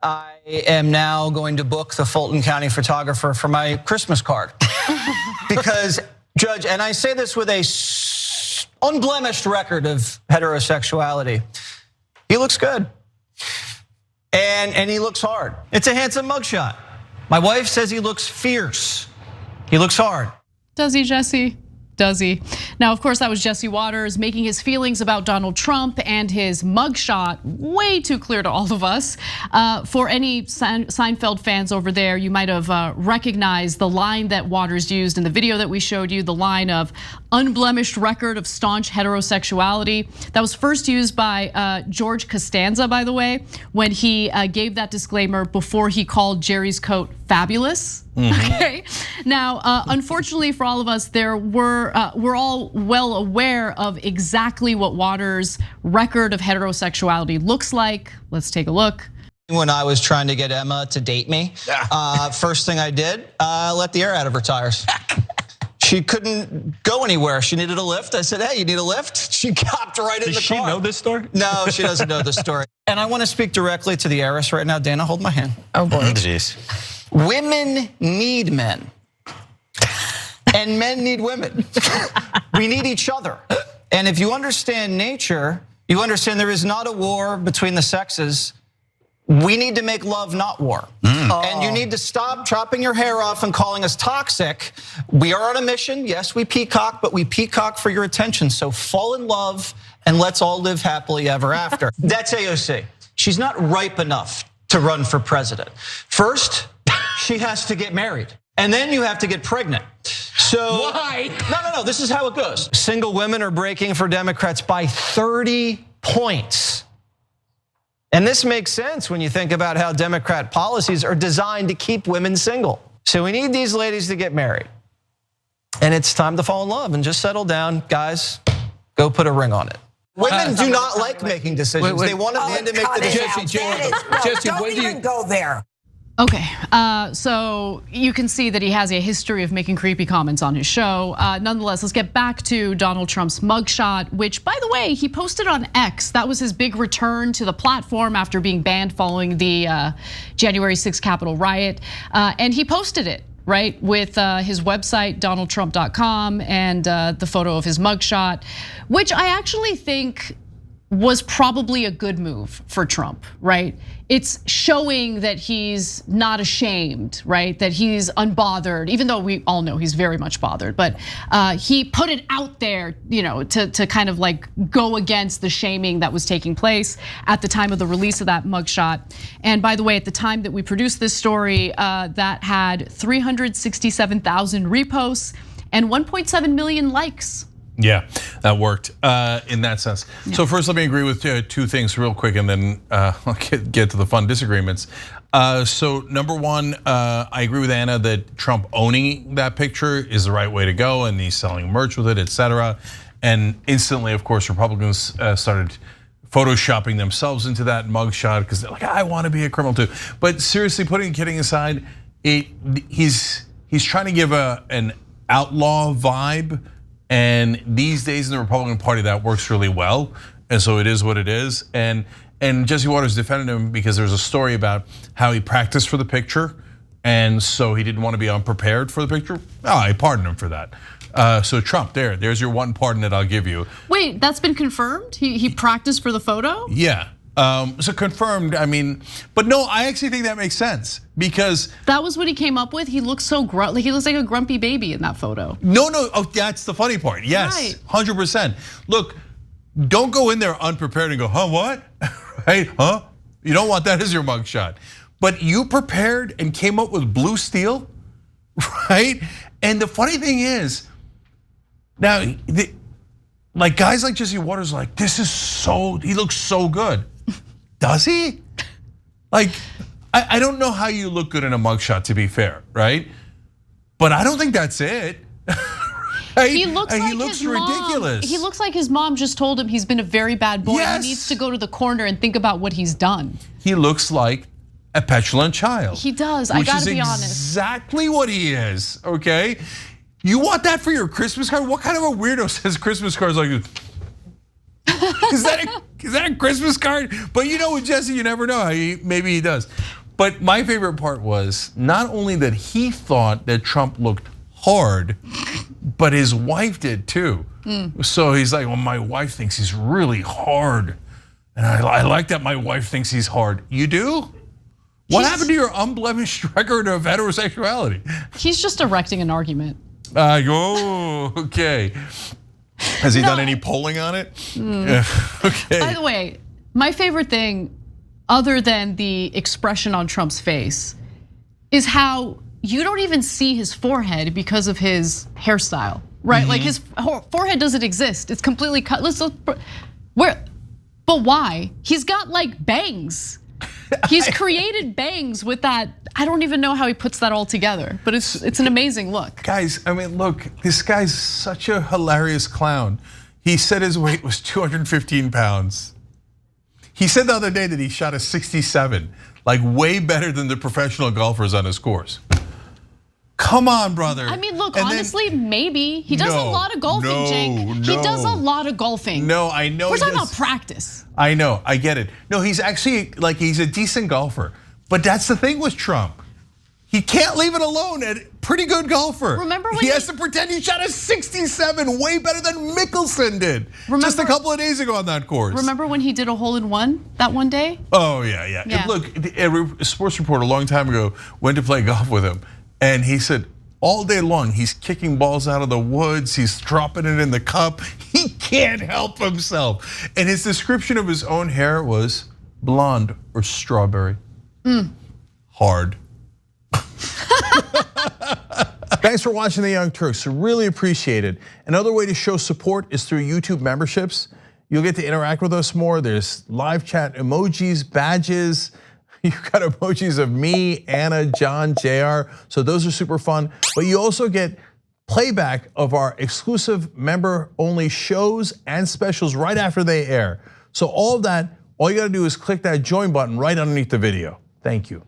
I am now going to book the Fulton County photographer for my Christmas card. Because, Judge, and I say this with a unblemished record of heterosexuality, he looks good. And he looks hard. It's a handsome mugshot. My wife says he looks fierce. He looks hard. Does he, Jesse? Does he? Now, of course, that was Jesse Watters making his feelings about Donald Trump and his mugshot way too clear to all of us. For any Seinfeld fans over there, you might have recognized the line that Watters used in the video that we showed you, the line of unblemished record of staunch heterosexuality. That was first used by George Costanza, by the way, when he gave that disclaimer before he called Jerry's coat fabulous. Okay. Now, unfortunately for all of us, we're all well aware of exactly what Watters' record of heterosexuality looks like. Let's take a look. When I was trying to get Emma to date me, first thing I did, let the air out of her tires. She couldn't go anywhere. She needed a lift. I said, hey, you need a lift? She hopped right in the car. Does she know this story? No, she doesn't know this story. And I want to speak directly to the heiress right now. Dana, hold my hand. Oh boy. Jeez. Women need men. And men need women. We need each other. And if you understand nature, you understand there is not a war between the sexes. We need to make love, not war. And you need to stop chopping your hair off and calling us toxic. We are on a mission. Yes, we peacock, but we peacock for your attention. So fall in love and let's all live happily ever after. That's AOC. She's not ripe enough to run for president. First, she has to get married. And then you have to get pregnant. So why? No, this is how it goes. Single women are breaking for Democrats by 30 points. And this makes sense when you think about how Democrat policies are designed to keep women single. So we need these ladies to get married. And it's time to fall in love and just settle down. Guys, go put a ring on it. Women do not like making decisions. They want a man to make the decision. Jesse, don't even go there. Okay, so you can see that he has a history of making creepy comments on his show. Nonetheless, let's get back to Donald Trump's mugshot, which, by the way, he posted on X. That was his big return to the platform after being banned following the January 6th Capitol riot. And he posted it, right, with his website, donaldtrump.com, and the photo of his mugshot, which I actually think was probably a good move for Trump, right? It's showing that he's not ashamed, right? That he's unbothered, even though we all know he's very much bothered. But he put it out there, to kind of like go against the shaming that was taking place at the time of the release of that mugshot. And by the way, at the time that we produced this story, that had 367,000 reposts and 1.7 million likes. Yeah, that worked in that sense. Yeah. So first, let me agree with two things real quick, and then I'll get to the fun disagreements. So number one, I agree with Anna that Trump owning that picture is the right way to go, and he's selling merch with it, etc. And instantly, of course, Republicans started photoshopping themselves into that mugshot because they're like, I want to be a criminal too. But seriously, kidding aside, he's trying to give an outlaw vibe. And these days in the Republican Party, that works really well. And so it is what it is. And Jesse Watters defended him because there's a story about how he practiced for the picture. And so he didn't want to be unprepared for the picture. I pardon him for that. So Trump, there's your one pardon that I'll give you. Wait, that's been confirmed? He practiced for the photo? Yeah. So confirmed, but no, I actually think that makes sense because that was what he came up with. He looks so grumpy. He looks like a grumpy baby in that photo. No, that's the funny part. Yes, 100%. Look, don't go in there unprepared and go, what? Right? You don't want that as your mugshot. But you prepared and came up with blue steel, right? And the funny thing is, now, like guys like Jesse Watters, like he looks so good. Does he? Like, I don't know how you look good in a mugshot, to be fair, right? But I don't think that's it. Right? He looks ridiculous. Mom, he looks like his mom just told him he's been a very bad boy. Yes. He needs to go to the corner and think about what he's done. He looks like a petulant child. He does, I gotta be honest. Exactly what he is, okay? You want that for your Christmas card? What kind of a weirdo says Christmas cards like this? is that a Christmas card? But you know, with Jesse, you never know. Maybe he does. But my favorite part was not only that he thought that Trump looked hard, but his wife did too. So he's like, well, my wife thinks he's really hard. And I like that my wife thinks he's hard. You do? What happened to your unblemished record of heterosexuality? He's just erecting an argument. Okay. Has he done any polling on it? Okay. By the way, my favorite thing, other than the expression on Trump's face, is how you don't even see his forehead because of his hairstyle, right? Like his forehead doesn't exist. It's completely cut. But why? He's got like bangs. He's created bangs with that. I don't even know how he puts that all together, but it's an amazing look. Guys, I mean, look, this guy's such a hilarious clown. He said his weight was 215 pounds. He said the other day that he shot a 67, like way better than the professional golfers on his course. Come on, brother. I mean, look, honestly, maybe. He does a lot of golfing, Cenk. He does a lot of golfing. No, I know. We're talking about practice. I know, I get it. No, he's actually, like, he's a decent golfer. But that's the thing with Trump. He can't leave it alone. A pretty good golfer. Remember when he has to pretend he shot a 67, way better than Mickelson did. Just a couple of days ago on that course. Remember when he did a hole-in-one that one day? Oh, yeah. Look, a sports reporter a long time ago went to play golf with him. And he said, all day long, he's kicking balls out of the woods. He's dropping it in the cup. He can't help himself. And his description of his own hair was blonde or strawberry. Hard. Thanks for watching The Young Turks. Really appreciate it. Another way to show support is through YouTube memberships. You'll get to interact with us more. There's live chat emojis, badges. You've got emojis of me, Anna, John, JR. So those are super fun. But you also get playback of our exclusive member-only shows and specials right after they air. So all of that, all you gotta do is click that join button right underneath the video. Thank you.